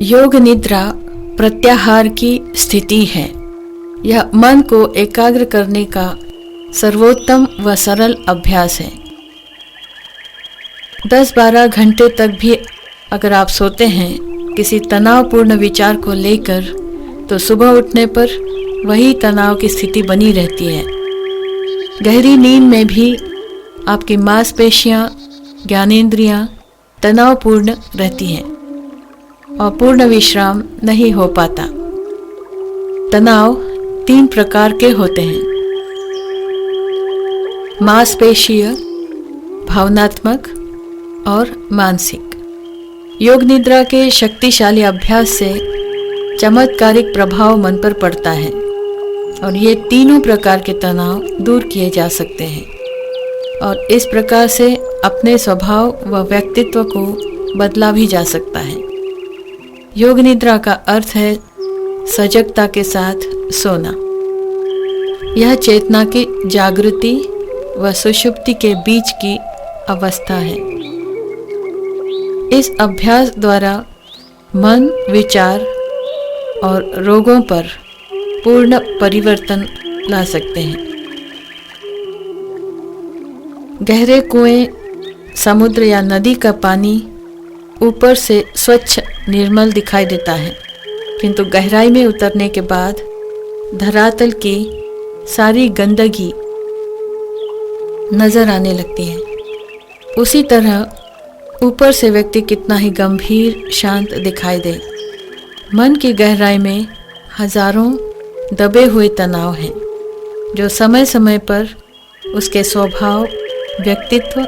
योग निद्रा प्रत्याहार की स्थिति है। यह मन को एकाग्र करने का सर्वोत्तम व सरल अभ्यास है। 10-12 घंटे तक भी अगर आप सोते हैं किसी तनावपूर्ण विचार को लेकर, तो सुबह उठने पर वही तनाव की स्थिति बनी रहती है। गहरी नींद में भी आपकी मांसपेशियां, ज्ञानेंद्रियां तनावपूर्ण रहती हैं और पूर्ण विश्राम नहीं हो पाता। तनाव 3 प्रकार के होते हैं: मांसपेशीय, भावनात्मक और मानसिक। योग निद्रा के शक्तिशाली अभ्यास से चमत्कारिक प्रभाव मन पर पड़ता है और ये तीनों प्रकार के तनाव दूर किए जा सकते हैं और इस प्रकार से अपने स्वभाव व व्यक्तित्व को बदला भी जा सकता है। योग निद्रा का अर्थ है सजगता के साथ सोना। यह चेतना की जागृति व सुषुप्ति के बीच की अवस्था है। इस अभ्यास द्वारा मन, विचार और रोगों पर पूर्ण परिवर्तन ला सकते हैं। गहरे कुएं, समुद्र या नदी का पानी ऊपर से स्वच्छ निर्मल दिखाई देता है, किंतु गहराई में उतरने के बाद धरातल की सारी गंदगी नजर आने लगती है। उसी तरह ऊपर से व्यक्ति कितना ही गंभीर, शांत दिखाई दे, मन की गहराई में हजारों दबे हुए तनाव हैं जो समय समय पर उसके स्वभाव, व्यक्तित्व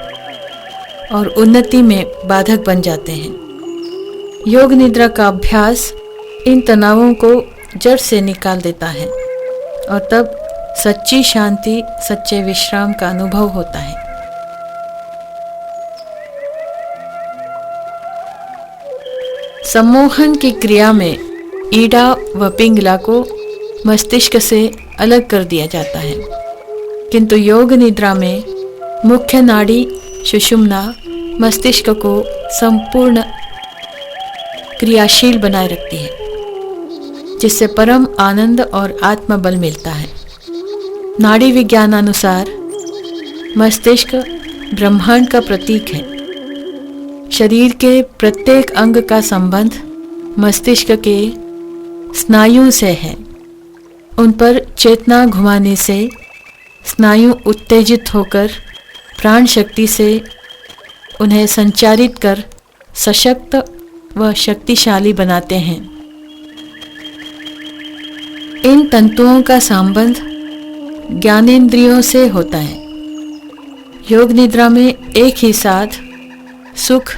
और उन्नति में बाधक बन जाते हैं। योग निद्रा का अभ्यास इन तनावों को जड़ से निकाल देता है और तब सच्ची शांति, सच्चे विश्राम का अनुभव होता है। सम्मोहन की क्रिया में ईड़ा व पिंगला को मस्तिष्क से अलग कर दिया जाता है, किंतु योग निद्रा में मुख्य नाड़ी सुषुम्ना मस्तिष्क को संपूर्ण क्रियाशील बनाए रखती है, जिससे परम आनंद और आत्मबल मिलता है। नाड़ी विज्ञानानुसार मस्तिष्क ब्रह्मांड का प्रतीक है। शरीर के प्रत्येक अंग का संबंध मस्तिष्क के स्नायुओं से है। उन पर चेतना घुमाने से स्नायु उत्तेजित होकर प्राण शक्ति से उन्हें संचारित कर सशक्त व शक्तिशाली बनाते हैं। इन तंतुओं का संबंध ज्ञानेंद्रियों से होता है। योग निद्रा में एक ही साथ सुख,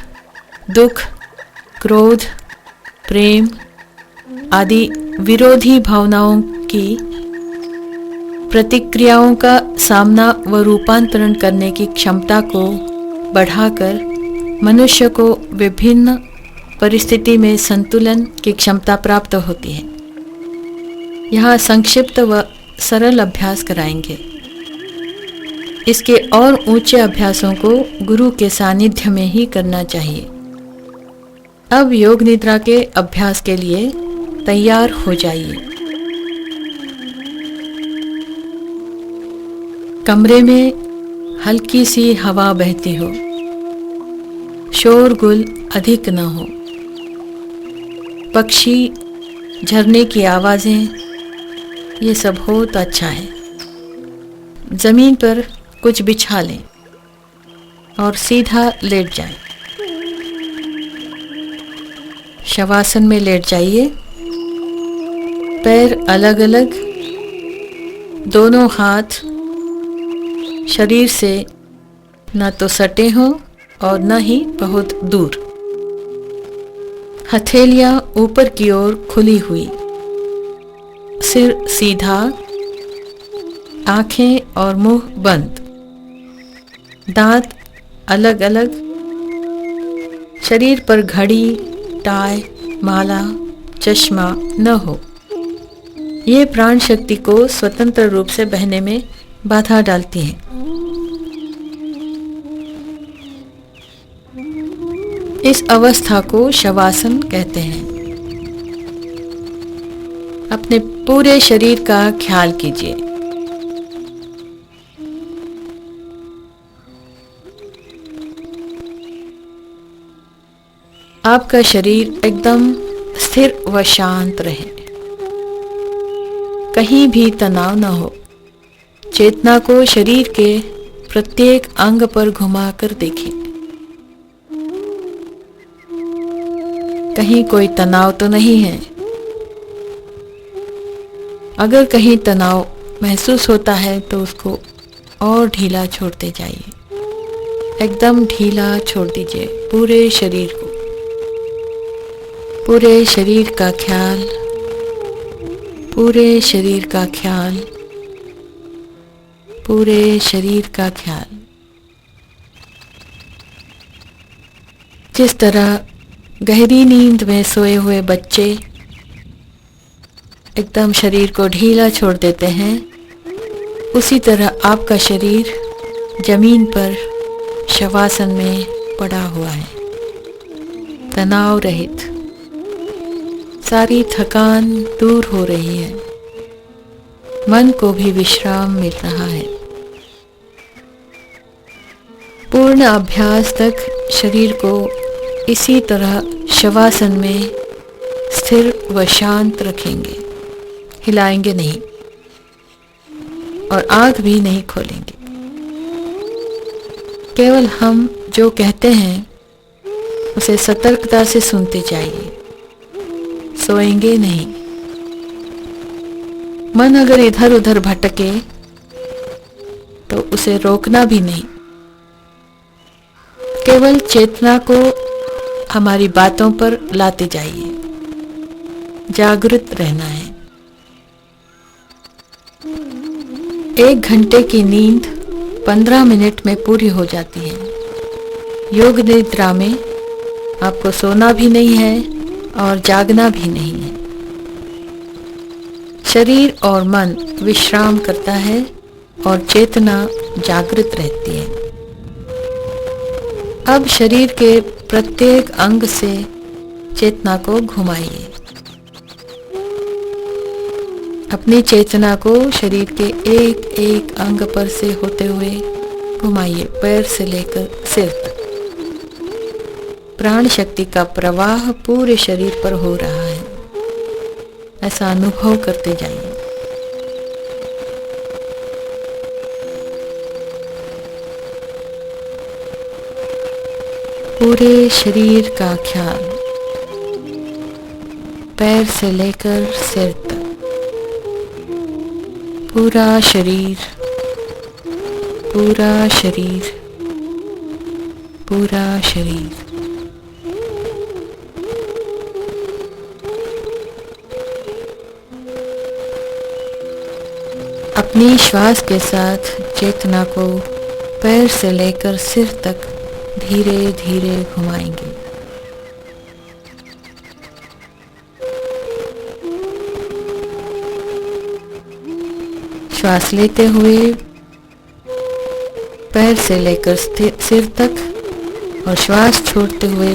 दुख, क्रोध, प्रेम आदि विरोधी भावनाओं की प्रतिक्रियाओं का सामना व रूपांतरण करने की क्षमता को बढ़ाकर मनुष्य को विभिन्न परिस्थिति में संतुलन की क्षमता प्राप्त होती है। यहाँ संक्षिप्त व सरल अभ्यास कराएंगे। इसके और ऊंचे अभ्यासों को गुरु के सानिध्य में ही करना चाहिए। अब योग निद्रा के अभ्यास के लिए तैयार हो जाइए। कमरे में हल्की सी हवा बहती हो, शोरगुल अधिक न हो, पक्षी, झरने की आवाजें, ये सब हो तो अच्छा है। जमीन पर कुछ बिछा लें और सीधा लेट जाएं। शवासन में लेट जाइए। पैर अलग अलग, दोनों हाथ शरीर से न तो सटे हों और न ही बहुत दूर। हथेलियां ऊपर की ओर खुली हुई, सिर सीधा, आंखें और मुंह बंद, दांत अलग अलग, शरीर पर घड़ी, टाई, माला, चश्मा न हो। ये प्राण शक्ति को स्वतंत्र रूप से बहने में बाधा डालती हैं। इस अवस्था को शवासन कहते हैं। अपने पूरे शरीर का ख्याल कीजिए। आपका शरीर एकदम स्थिर व शांत रहे, कहीं भी तनाव न हो। चेतना को शरीर के प्रत्येक अंग पर घुमाकर देखें। कहीं कोई तनाव तो नहीं है। अगर कहीं तनाव महसूस होता है तो उसको और ढीला छोड़ते जाइए। एकदम ढीला छोड़ दीजिए पूरे शरीर को। पूरे शरीर का ख्याल, पूरे शरीर का ख्याल, पूरे शरीर का ख्याल। जिस तरह गहरी नींद में सोए हुए बच्चे एकदम शरीर को ढीला छोड़ देते हैं, उसी तरह आपका शरीर जमीन पर शवासन में पड़ा हुआ है, तनाव रहित। सारी थकान दूर हो रही है, मन को भी विश्राम मिल रहा है। पूर्ण अभ्यास तक शरीर को इसी तरह शवासन में स्थिर व शांत रखेंगे, हिलाएंगे नहीं और आंख भी नहीं खोलेंगे। केवल हम जो कहते हैं उसे सतर्कता से सुनते जाइए, सोएंगे नहीं। मन अगर इधर उधर भटके तो उसे रोकना भी नहीं, केवल चेतना को हमारी बातों पर लाते जाइए। जागृत रहना है। 1 घंटे की नींद 15 मिनट में पूरी हो जाती है। योग निद्रा में आपको सोना भी नहीं है और जागना भी नहीं है। शरीर और मन विश्राम करता है और चेतना जागृत रहती है। अब शरीर के प्रत्येक अंग से चेतना को घुमाइए। अपनी चेतना को शरीर के एक एक अंग पर से होते हुए घुमाइए, पैर से लेकर सिर तक। प्राण शक्ति का प्रवाह पूरे शरीर पर हो रहा है, ऐसा अनुभव करते जाइए। पूरे शरीर का ख्याल, पैर से लेकर सिर तक, पूरा शरीर, पूरा शरीर, पूरा शरीर। अपनी श्वास के साथ चेतना को पैर से लेकर सिर तक धीरे धीरे घुमाएंगे। श्वास लेते हुए पैर से लेकर सिर तक और श्वास छोड़ते हुए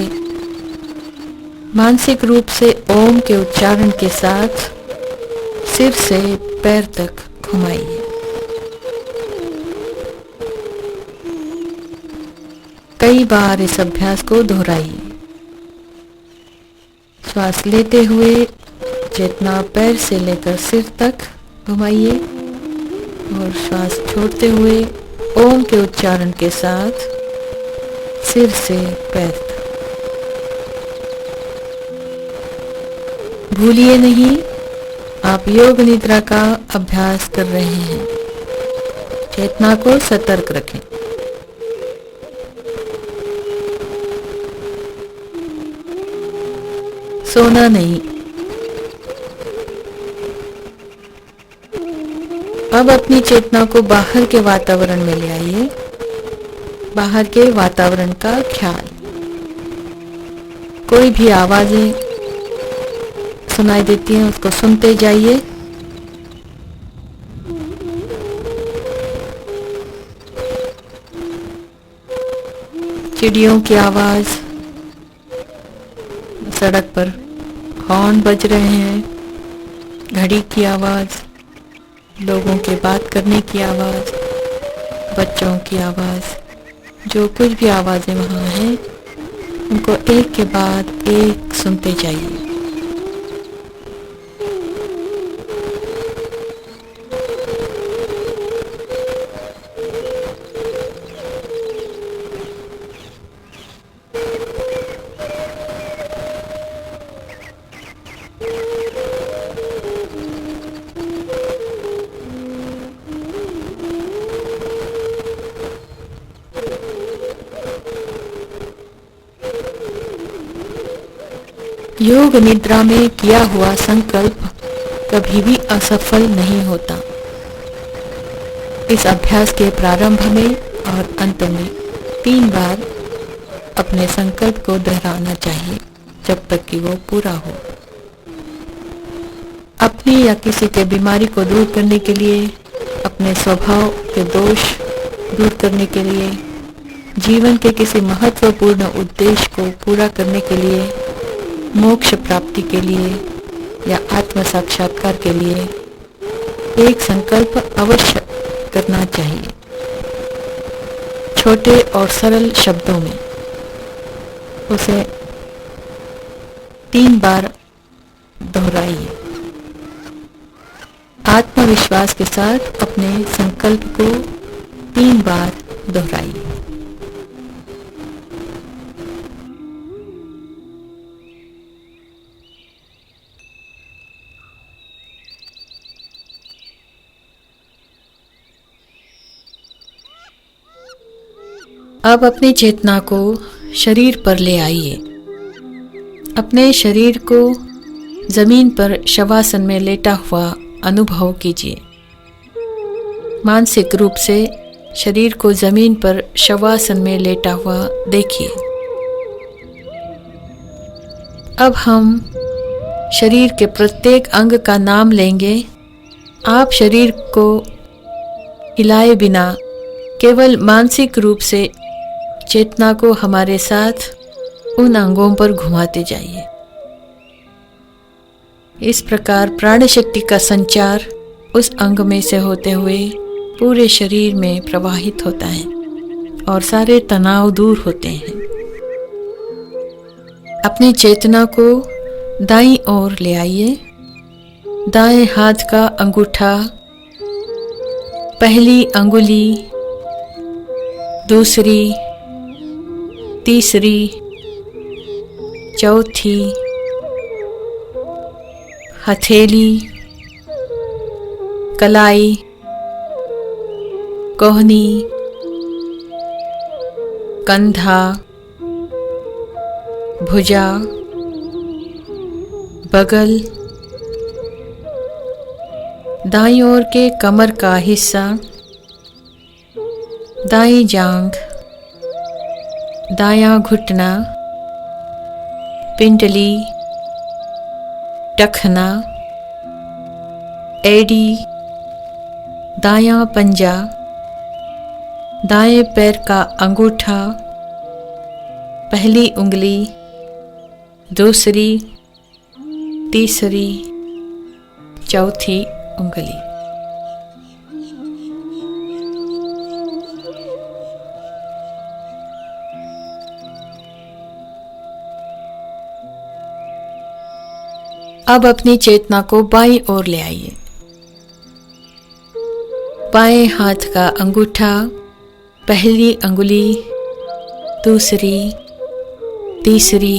मानसिक रूप से ओम के उच्चारण के साथ सिर से पैर तक घुमाइए। कई बार इस अभ्यास को दोहराइए। श्वास लेते हुए चेतना पैर से लेकर सिर तक घुमाइए और श्वास छोड़ते हुए ओम के उच्चारण के साथ सिर से पैर तक। भूलिए नहीं, आप योग निद्रा का अभ्यास कर रहे हैं। चेतना को सतर्क रखें। सोना नहीं। अब अपनी चेतना को बाहर के वातावरण में ले आइए। बाहर के वातावरण का ख्याल। कोई भी आवाजें सुनाई देती हैं उसको सुनते जाइए। चिड़ियों की आवाज, सड़क पर हॉर्न बज रहे हैं घड़ी की आवाज़, लोगों के बात करने की आवाज़, बच्चों की आवाज़, जो कुछ भी आवाज़ें वहाँ हैं उनको एक के बाद एक सुनते जाइए। योग निद्रा में किया हुआ संकल्प कभी भी असफल नहीं होता। इस अभ्यास के प्रारंभ में और अंत में 3 बार अपने संकल्प को दोहराना चाहिए जब तक कि वो पूरा हो। अपनी या किसी के बीमारी को दूर करने के लिए, अपने स्वभाव के दोष दूर करने के लिए, जीवन के किसी महत्वपूर्ण उद्देश्य को पूरा करने के लिए, मोक्ष प्राप्ति के लिए या आत्म साक्षात्कार के लिए एक संकल्प अवश्य करना चाहिए। छोटे और सरल शब्दों में उसे 3 बार दोहराइए। आत्मविश्वास के साथ अपने संकल्प को 3 बार दोहराइए। अब अपनी चेतना को शरीर पर ले आइए। अपने शरीर को जमीन पर शवासन में लेटा हुआ अनुभव कीजिए। मानसिक रूप से शरीर को जमीन पर शवासन में लेटा हुआ देखिए। अब हम शरीर के प्रत्येक अंग का नाम लेंगे। आप शरीर को हिलाए बिना केवल मानसिक रूप से चेतना को हमारे साथ उन अंगों पर घुमाते जाइए। इस प्रकार प्राण शक्ति का संचार उस अंग में से होते हुए पूरे शरीर में प्रवाहित होता है और सारे तनाव दूर होते हैं। अपनी चेतना को दाईं ओर ले आइए। दाएं हाथ का अंगूठा, पहली अंगुली, दूसरी, तीसरी, चौथी, हथेली, कलाई, कोहनी, कंधा, भुजा, बगल, दाईं ओर के कमर का हिस्सा, दाईं जांघ, दायां घुटना, पिंडली, टखना, एड़ी, दायां पंजा, दाएं पैर का अंगूठा, पहली उंगली, दूसरी, तीसरी, चौथी उंगली। अब अपनी चेतना को बाईं ओर ले आइए। बाएं हाथ का अंगूठा, पहली अंगुली, दूसरी, तीसरी,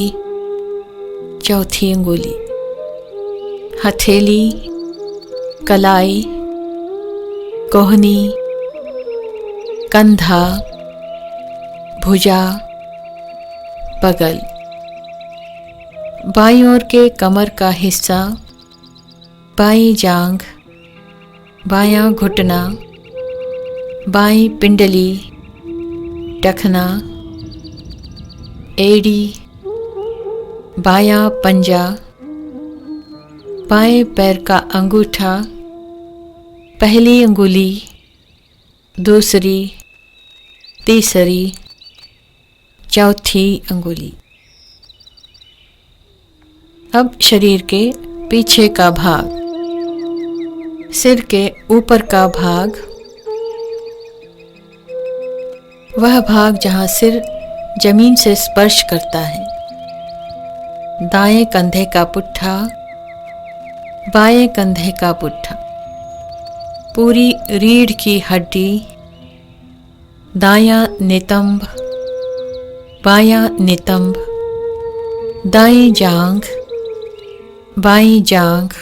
चौथी अंगुली, हथेली, कलाई, कोहनी, कंधा, भुजा, बगल, बाईं ओर के कमर का हिस्सा, बाईं जांघ, बायां घुटना, बाईं पिंडली, टखना, एड़ी, बायां पंजा, बाएं पैर का अंगूठा, पहली अंगुली, दूसरी, तीसरी, चौथी अंगुली। अब शरीर के पीछे का भाग, सिर के ऊपर का भाग, वह भाग जहाँ सिर जमीन से स्पर्श करता है, दाएं कंधे का पुट्ठा, बाएं कंधे का पुट्ठा, पूरी रीढ़ की हड्डी, दायां नितंब, बायां नितंब, दाएं जांघ, बाईं जांघ,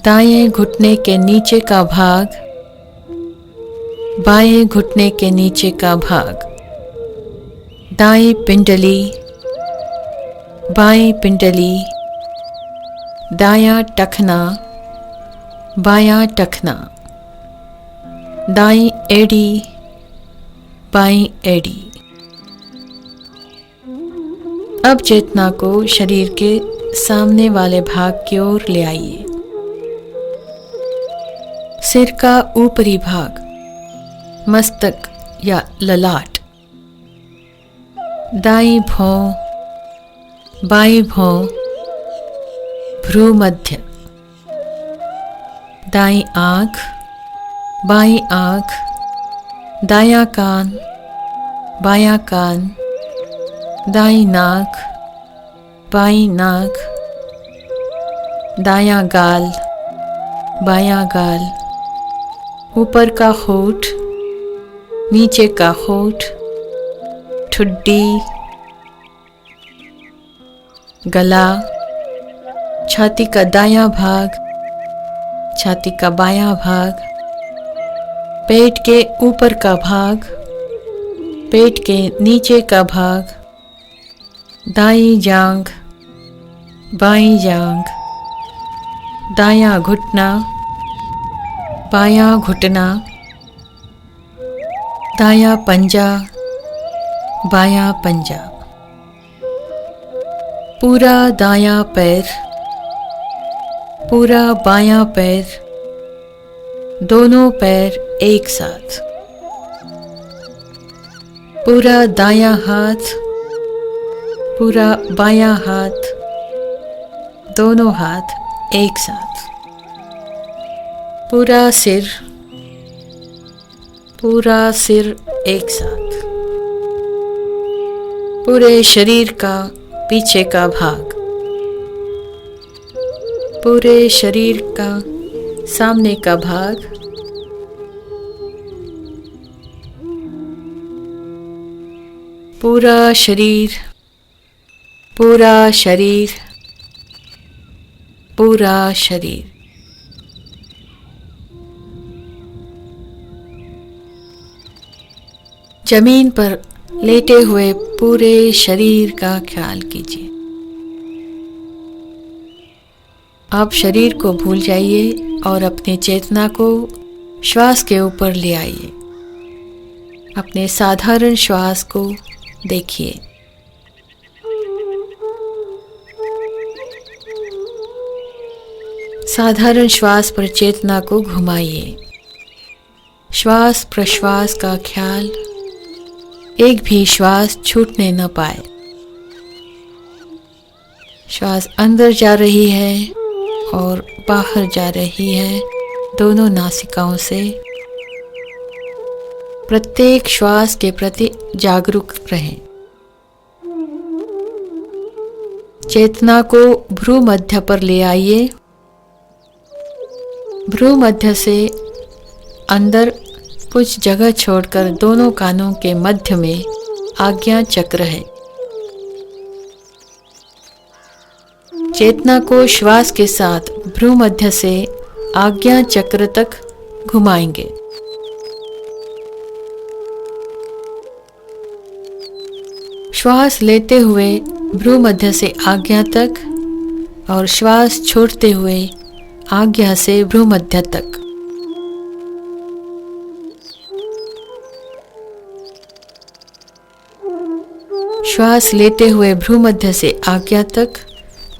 दाएं घुटने के नीचे का भाग, बाएं घुटने के नीचे का भाग, दाएं पिंडली, बाएं पिंडली, दायां टखना, बायां टखना, दाईं एड़ी, बाईं एड़ी। अब चेतना को शरीर के सामने वाले भाग की ओर ले आइए। सिर का ऊपरी भाग, मस्तक या ललाट, दाईं भौं, बाईं भौं, भ्रू मध्य, दाईं आँख, बाईं आँख, दायां कान, बायां कान, दाईं नाक, बाईं नाक, दायां गाल, बायां गाल, ऊपर का होंठ, नीचे का होंठ, ठुड्डी, गला, छाती का दायां भाग, छाती का बायां भाग, पेट के ऊपर का भाग, पेट के नीचे का भाग, दाईं जांघ, बाईं जांघ, दायां घुटना, बायां घुटना, दायां पंजा, बायां पंजा, पूरा दायां पैर, पूरा बायां पैर, दोनों पैर एक साथ, पूरा दायां हाथ, पूरा बायां हाथ, दोनों हाथ एक साथ, पूरा सिर एक साथ, पूरे शरीर का पीछे का भाग, पूरे शरीर का सामने का भाग, पूरा शरीर, पूरा शरीर, पूरा शरीर। जमीन पर लेटे हुए पूरे शरीर का ख्याल कीजिए। आप शरीर को भूल जाइए और अपनी चेतना को श्वास के ऊपर ले आइए। अपने साधारण श्वास को देखिए। साधारण श्वास पर चेतना को घुमाइए। श्वास प्रश्वास का ख्याल, एक भी श्वास छूटने न पाए। श्वास अंदर जा रही है और बाहर जा रही है, दोनों नासिकाओं से। प्रत्येक श्वास के प्रति जागरूक रहें। चेतना को भ्रू मध्य पर ले आइए। भ्रू मध्य से अंदर कुछ जगह छोड़कर दोनों कानों के मध्य में आज्ञा चक्र है। चेतना को श्वास के साथ भ्रू मध्य से आज्ञा चक्र तक घुमाएंगे। श्वास लेते हुए भ्रू मध्य से आज्ञा तक और श्वास छोड़ते हुए आज्ञा से भ्रू मध्य तक। श्वास लेते हुए भ्रू मध्य से आज्ञा तक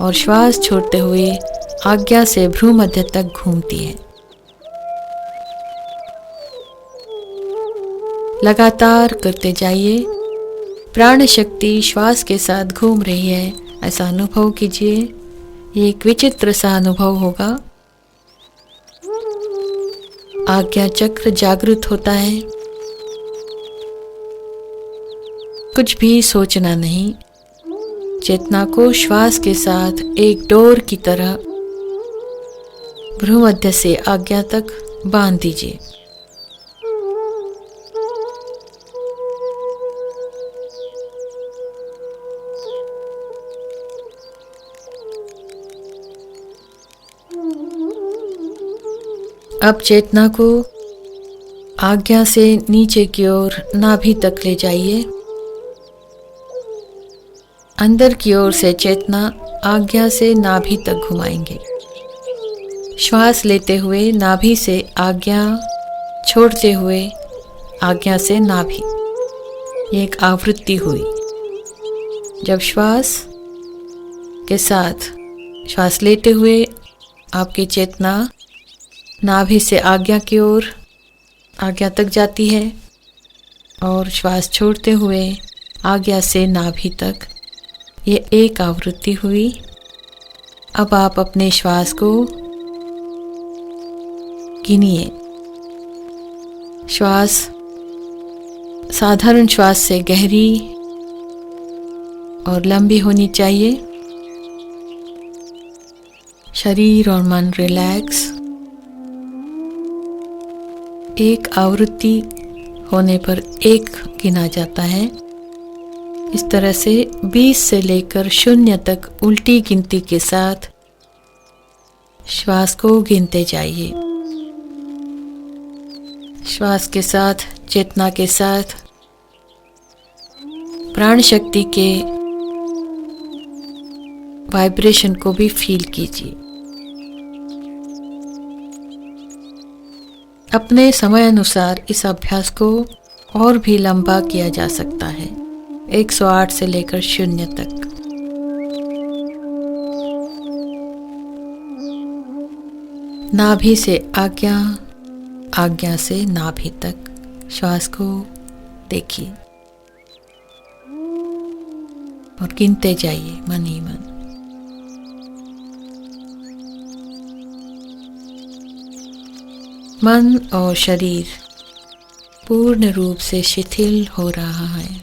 और श्वास छोड़ते हुए आज्ञा से भ्रू मध्य तक घूमती है। लगातार करते जाइए। प्राण शक्ति श्वास के साथ घूम रही है, ऐसा अनुभव कीजिए। ये एक विचित्र सा अनुभव होगा। आज्ञा चक्र जागृत होता है। कुछ भी सोचना नहीं, चेतना को श्वास के साथ एक डोर की तरह भ्रूमध्य से आज्ञा तक बांध दीजिए। अब चेतना को आज्ञा से नीचे की ओर नाभि तक ले जाइए। अंदर की ओर से चेतना आज्ञा से नाभि तक घुमाएंगे। श्वास लेते हुए नाभि से आज्ञा, छोड़ते हुए आज्ञा से नाभि। ये एक आवृत्ति हुई। जब श्वास के साथ श्वास लेते हुए आपकी चेतना नाभि से आज्ञा की ओर, आज्ञा तक जाती है और श्वास छोड़ते हुए आज्ञा से नाभि तक, ये एक आवृत्ति हुई। अब आप अपने श्वास को गिनिए। श्वास साधारण श्वास से गहरी और लंबी होनी चाहिए। शरीर और मन रिलैक्स। एक आवृत्ति होने पर एक गिना जाता है। इस तरह से 20 से लेकर 0 तक उल्टी गिनती के साथ श्वास को गिनते जाइए। श्वास के साथ, चेतना के साथ प्राण शक्ति के वाइब्रेशन को भी फील कीजिए। अपने समय अनुसार इस अभ्यास को और भी लंबा किया जा सकता है, 108 से लेकर 0 तक। नाभि से आज्ञा, आज्ञा से नाभि तक श्वास को देखिए और गिनते जाइए मन ही मन। मन और शरीर पूर्ण रूप से शिथिल हो रहा है।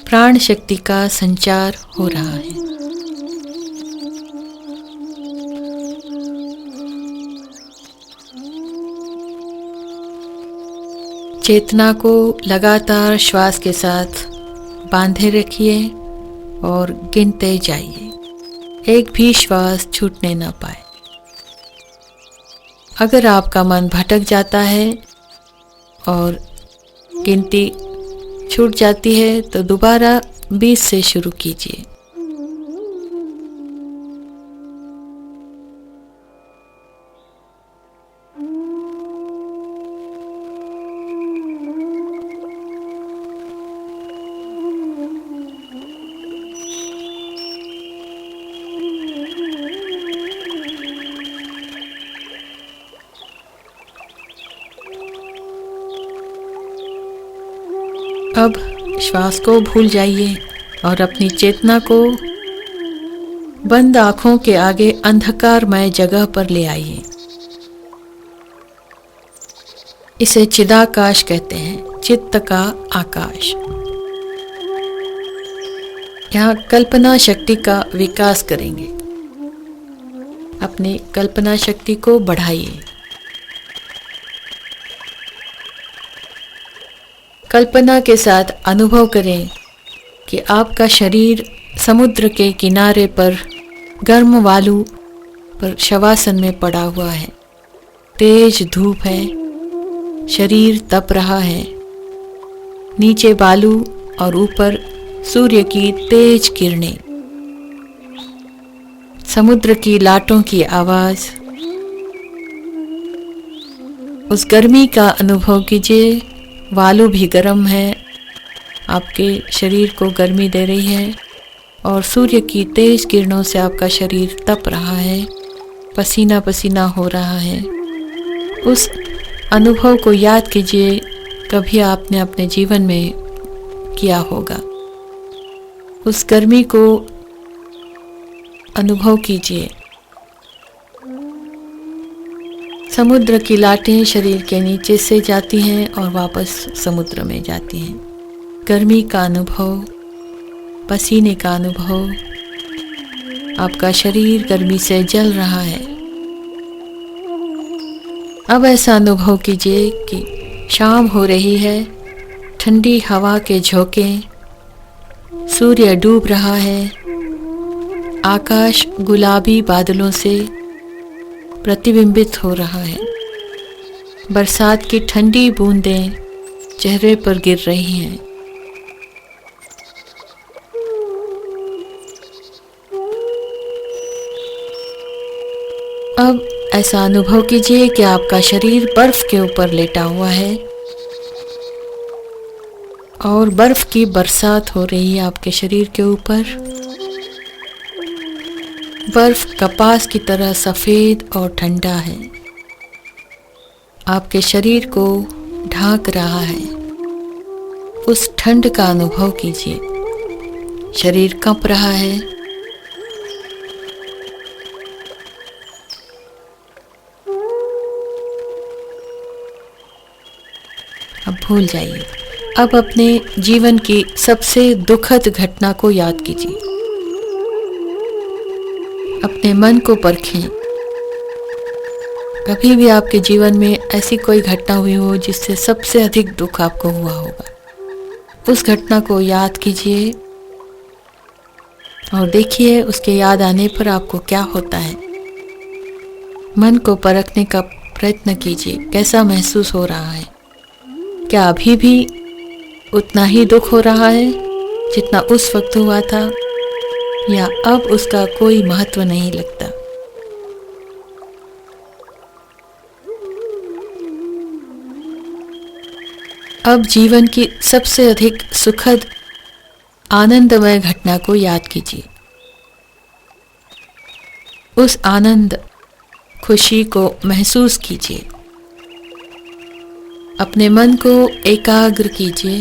प्राण शक्ति का संचार हो रहा है। चेतना को लगातार श्वास के साथ बांधे रखिए और गिनते जाइए। एक भी श्वास छूटने न पाए। अगर आपका मन भटक जाता है और गिनती छूट जाती है तो दोबारा 20 से शुरू कीजिए। अब श्वास को भूल जाइए और अपनी चेतना को बंद आंखों के आगे अंधकारमय जगह पर ले आइए। इसे चिदाकाश कहते हैं, चित्त का आकाश। यहाँ कल्पना शक्ति का विकास करेंगे। अपनी कल्पना शक्ति को बढ़ाइए। कल्पना के साथ अनुभव करें कि आपका शरीर समुद्र के किनारे पर गर्म वालू पर शवासन में पड़ा हुआ है। तेज धूप है, शरीर तप रहा है। नीचे बालू और ऊपर सूर्य की तेज किरणें, समुद्र की लाटों की आवाज। उस गर्मी का अनुभव कीजिए। वालू भी गर्म है, आपके शरीर को गर्मी दे रही है और सूर्य की तेज किरणों से आपका शरीर तप रहा है, पसीना पसीना हो रहा है। उस अनुभव को याद कीजिए, कभी आपने अपने जीवन में किया होगा। उस गर्मी को अनुभव कीजिए। समुद्र की लाटें शरीर के नीचे से जाती हैं और वापस समुद्र में जाती हैं। गर्मी का अनुभव, पसीने का अनुभव, आपका शरीर गर्मी से जल रहा है। अब ऐसा अनुभव कीजिए कि शाम हो रही है, ठंडी हवा के झोंके, सूर्य डूब रहा है, आकाश गुलाबी बादलों से प्रतिबिंबित हो रहा है, बरसात की ठंडी बूंदें चेहरे पर गिर रही हैं। अब ऐसा अनुभव कीजिए कि आपका शरीर बर्फ के ऊपर लेटा हुआ है और बर्फ की बरसात हो रही है आपके शरीर के ऊपर। बर्फ कपास की तरह सफेद और ठंडा है, आपके शरीर को ढांक रहा है। उस ठंड का अनुभव कीजिए। शरीर कंप रहा है। अब भूल जाइए। अब अपने जीवन की सबसे दुखद घटना को याद कीजिए। अपने मन को परखें। कभी भी आपके जीवन में ऐसी कोई घटना हुई हो जिससे सबसे अधिक दुख आपको हुआ होगा, उस घटना को याद कीजिए और देखिए उसके याद आने पर आपको क्या होता है। मन को परखने का प्रयत्न कीजिए, कैसा महसूस हो रहा है। क्या अभी भी उतना ही दुख हो रहा है जितना उस वक्त हुआ था, या अब उसका कोई महत्व नहीं लगता। अब जीवन की सबसे अधिक सुखद आनंदमय घटना को याद कीजिए। उस आनंद, खुशी को महसूस कीजिए। अपने मन को एकाग्र कीजिए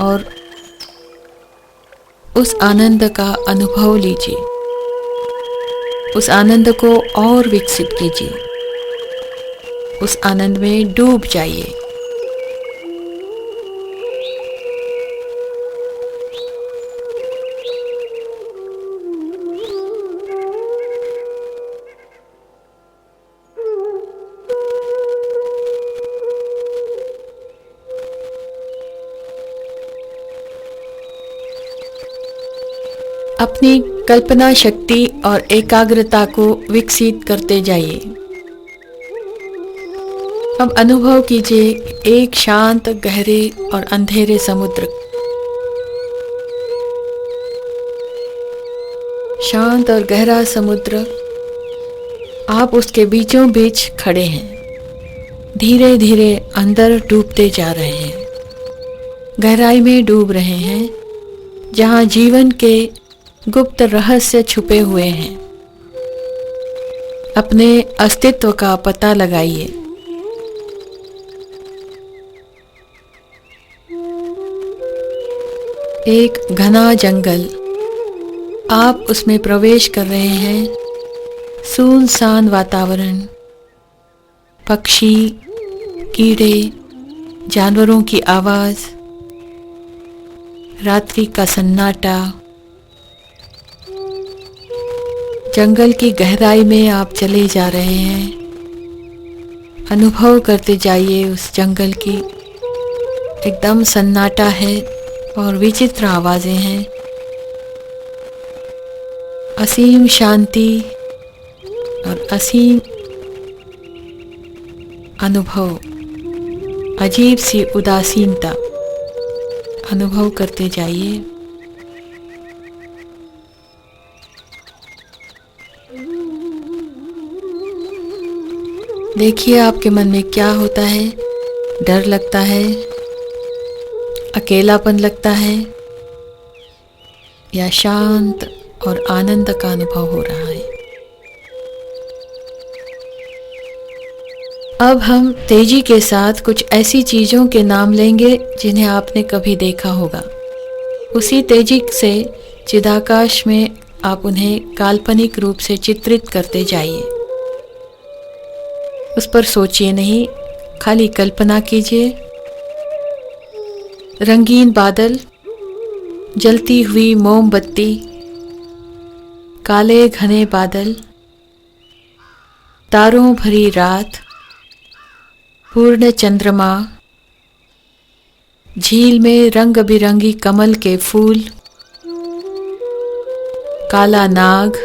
और उस आनंद का अनुभव लीजिए। उस आनंद को और विकसित कीजिए। उस आनंद में डूब जाइए। अपनी कल्पना शक्ति और एकाग्रता को विकसित करते जाइए। अब अनुभव कीजिए एक शांत, गहरे और अंधेरे समुद्र। शांत और गहरा समुद्र, आप उसके बीचों बीच खड़े हैं। धीरे धीरे अंदर डूबते जा रहे हैं, गहराई में डूब रहे हैं, जहां जीवन के गुप्त रहस्य छुपे हुए हैं। अपने अस्तित्व का पता लगाइए। एक घना जंगल, आप उसमें प्रवेश कर रहे हैं। सुनसान वातावरण, पक्षी, कीड़े, जानवरों की आवाज, रात्रि का सन्नाटा। जंगल की गहराई में आप चले जा रहे हैं। अनुभव करते जाइए उस जंगल की। एकदम सन्नाटा है और विचित्र आवाजें हैं। असीम शांति और असीम अनुभव, अजीब सी उदासीनता अनुभव करते जाइए। देखिए आपके मन में क्या होता है। डर लगता है, अकेलापन लगता है, या शांत और आनंद का अनुभव हो रहा है। अब हम तेजी के साथ कुछ ऐसी चीजों के नाम लेंगे जिन्हें आपने कभी देखा होगा। उसी तेजी से चिदाकाश में आप उन्हें काल्पनिक रूप से चित्रित करते जाइए। उस पर सोचिए नहीं, खाली कल्पना कीजिए। रंगीन बादल, जलती हुई मोमबत्ती, काले घने बादल, तारों भरी रात, पूर्ण चंद्रमा, झील में रंग बिरंगी कमल के फूल, काला नाग,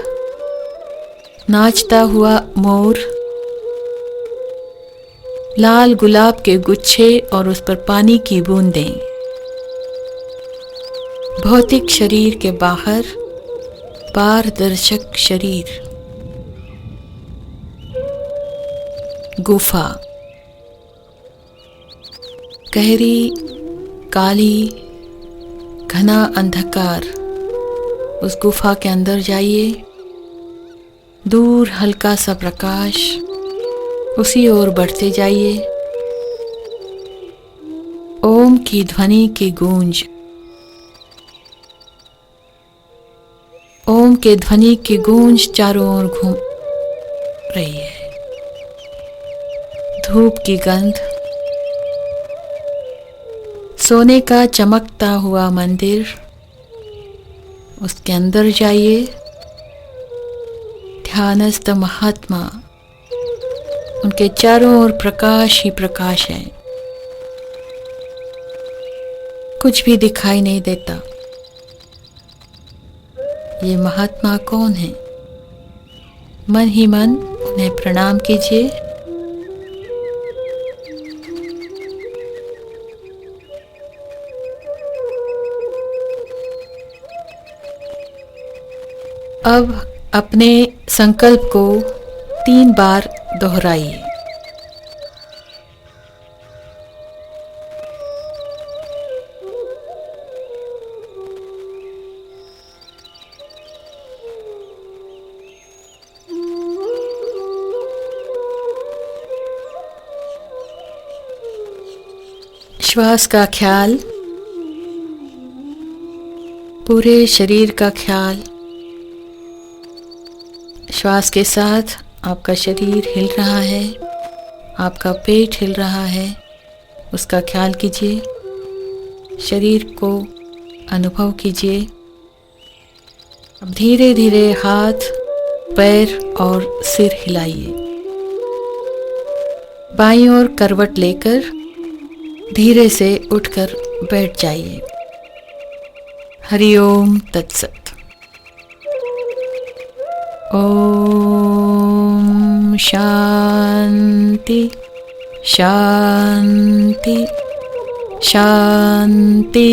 नाचता हुआ मोर, लाल गुलाब के गुच्छे और उस पर पानी की बूंदें। भौतिक शरीर के बाहर पारदर्शक शरीर। गुफा, गहरी काली घना अंधकार। उस गुफा के अंदर जाइए, दूर हल्का सा प्रकाश, उसी ओर बढ़ते जाइए। ओम की ध्वनि की गूंज, ओम के ध्वनि की गूंज चारों ओर घूम रही है। धूप की गंध, सोने का चमकता हुआ मंदिर, उसके अंदर जाइए। ध्यानस्थ महात्मा, उनके चारों ओर प्रकाश ही प्रकाश है, कुछ भी दिखाई नहीं देता। ये महात्मा कौन है? मन ही मन उन्हें प्रणाम कीजिए। अब अपने संकल्प को 3 बार दोहराइए। श्वास का ख्याल, पूरे शरीर का ख्याल। श्वास के साथ आपका शरीर हिल रहा है, आपका पेट हिल रहा है, उसका ख्याल कीजिए। शरीर को अनुभव कीजिए। अब धीरे धीरे हाथ, पैर और सिर हिलाइए। बाईं ओर करवट लेकर धीरे से उठकर बैठ जाइए। हरि ओम तत्सत। ओम शांति शांति शांति।